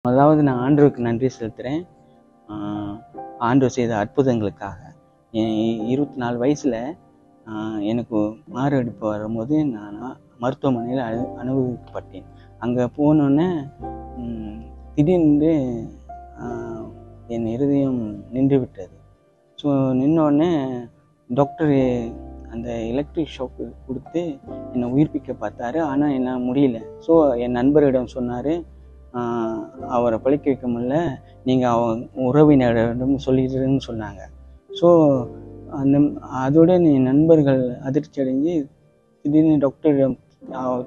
அதாவது நான் ஆண்டவருக்கு நன்றி செலுத்துகிறேன். ஆண்டவர் செய்த அற்புதங்களுக்காக. என் 24 வயசில் எனக்கு மாரடைப்பு வரும்போது நான் மருத்துவமனையில் அனுமதிக்கப்பட்டேன். அங்கே போனோன்னே திடீர்னு என் இருதயம் நின்று விட்டது. ஸோ நின்னோடனே டாக்டர் அந்த எலக்ட்ரிக் ஷாக்கு கொடுத்து என்னை உயிர்ப்பிக்க பார்த்தாரு. ஆனால் என்னால் முடியல. ஸோ என் நண்பரிடம் சொன்னார், அவரை பழிக்க வைக்க முடியல, நீங்கள் அவங்க உறவினரிடம் சொல்லிடுறேன்னு சொன்னாங்க. ஸோ அதோட என் நண்பர்கள் அதிர்ச்சி அடைஞ்சு திடீர்னு டாக்டரிடம்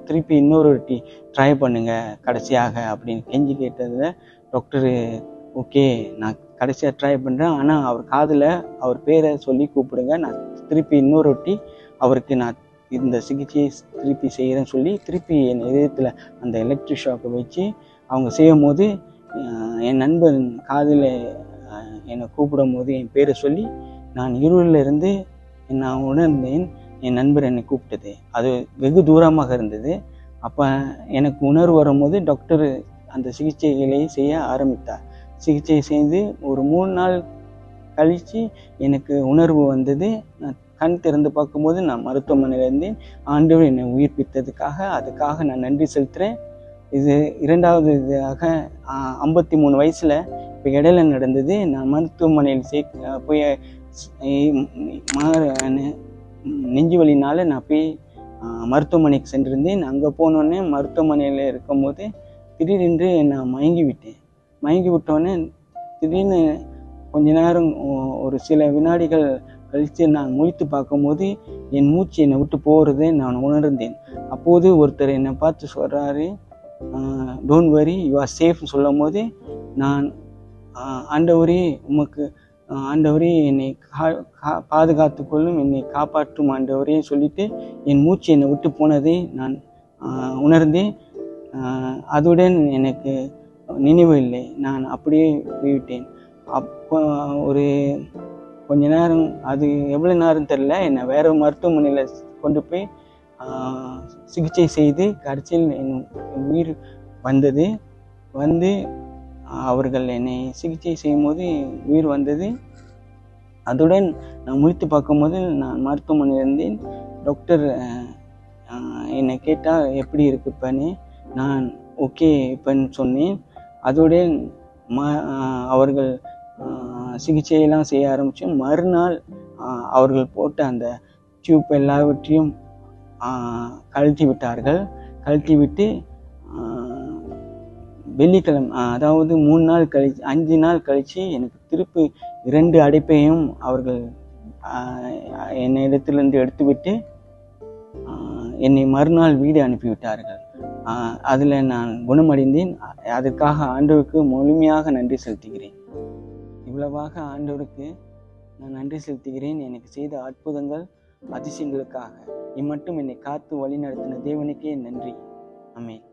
திருப்பி இன்னொரு வாட்டி ட்ரை பண்ணுங்க கடைசியாக அப்படின்னு கெஞ்சி கேட்டதில் டாக்டரு ஓகே நான் கடைசியாக ட்ரை பண்ணுறேன், ஆனால் அவர் காதில் அவர் பேரை சொல்லி கூப்பிடுங்க, நான் திருப்பி இன்னொரு வாட்டி அவருக்கு நான் இந்த சிகிச்சையை திருப்பி செய்கிறேன்னு சொல்லி திருப்பி என் இதயத்தில் அந்த எலக்ட்ரிக் ஷாக்கை வச்சு அவங்க செய்யும் போது என் நண்பன் காதில் என்னை கூப்பிடும் போது என் பேரை சொல்லி நான் இருளிலிருந்து நான் உணர்ந்தேன். என் நண்பர் என்னை கூப்பிட்டது அது வெகு தூரமாக இருந்தது. அப்போ எனக்கு உணர்வு வரும்போது டாக்டர் அந்த சிகிச்சைகளை செய்ய ஆரம்பித்தார். சிகிச்சை செய்து ஒரு 3 நாள் கழித்து எனக்கு உணர்வு வந்தது. நான் கண் திறந்து பார்க்கும்போது நான் மருத்துவமனையில் இருந்தேன். ஆண்டவர் என்னை உயிர்ப்பித்ததுக்காக அதுக்காக நான் நன்றி செலுத்துகிறேன். இது 2வது இதாக 53 வயசில் இப்போ இடையில நடந்தது. நான் மருத்துவமனையில் போய் நெஞ்சு வலினால் நான் போய் மருத்துவமனைக்கு சென்றிருந்தேன். அங்கே போனோடனே மருத்துவமனையில் இருக்கும்போது திடீரென்று நான் மயங்கி விட்டோடனே திடீர்னு கொஞ்ச நேரம் ஒரு சில வினாடிகள் கழித்து நான் முழித்து பார்க்கும்போது என் மூச்சு என்னை விட்டு போகிறதை நான் உணர்ந்தேன். அப்போது ஒருத்தர் என்னை பார்த்து சொல்கிறாரு, டோன்ட் வரி யூ ஆர் சேஃப்னு சொல்லும் போது நான் ஆண்டவரே உமக்கு ஆண்டவரே என்னை பாதுகாத்து கொள்ளும், என்னை காப்பாற்றும் ஆண்டவரே சொல்லிட்டு என் மூச்சு என்னை விட்டு போனதை நான் உணர்ந்தேன். அதுடன் எனக்கு நினைவு இல்லை, நான் அப்படியே போய்விட்டேன். அப்போ ஒரு கொஞ்ச நேரம், அது எவ்வளோ நேரம் தெரில, என்னை வேறு மருத்துவமனையில் கொண்டு போய் சிகிச்சை செய்து கடைசியில் என் உயிர் வந்தது. வந்து அவர்கள் என்னை சிகிச்சை செய்யும்போது உயிர் வந்தது. அதுடன் நான் முழித்து பார்க்கும்போது நான் மருத்துவமனையில் இருந்தேன். டாக்டர் என்னை கேட்டால் எப்படி இருக்கு இப்போன்னு, நான் ஓகே இப்போன்னு சொன்னேன். அதுடன் அவர்கள் சிகிச்சையெல்லாம் செய்ய ஆரம்பித்து மறுநாள் அவர்கள் போட்ட அந்த டியூப் எல்லாவற்றையும் கழட்டி விட்டார்கள். கழட்டி விட்டு வெள்ளிக்கிழமை, அதாவது 3 நாள் கழிச்சு 5 நாள் கழித்து எனக்கு திருப்பி 2 அடைப்பையும் அவர்கள் என்னிடத்திலிருந்து எடுத்துவிட்டு என்னை மறுநாள் வீடு அனுப்பிவிட்டார்கள். அதில் நான் குணமடைந்தேன். அதற்காக ஆண்டவருக்கு முழுமையாக நன்றி செலுத்துகிறேன். இவ்வளவாக ஆண்டவருக்கு நான் நன்றி செலுத்துகிறேன். எனக்கு செய்த அற்புதங்கள் அதிசயங்களுக்காக இம்மட்டும் என்னை காத்து வழி நடத்தின தேவனுக்கே நன்றி. ஆமென்.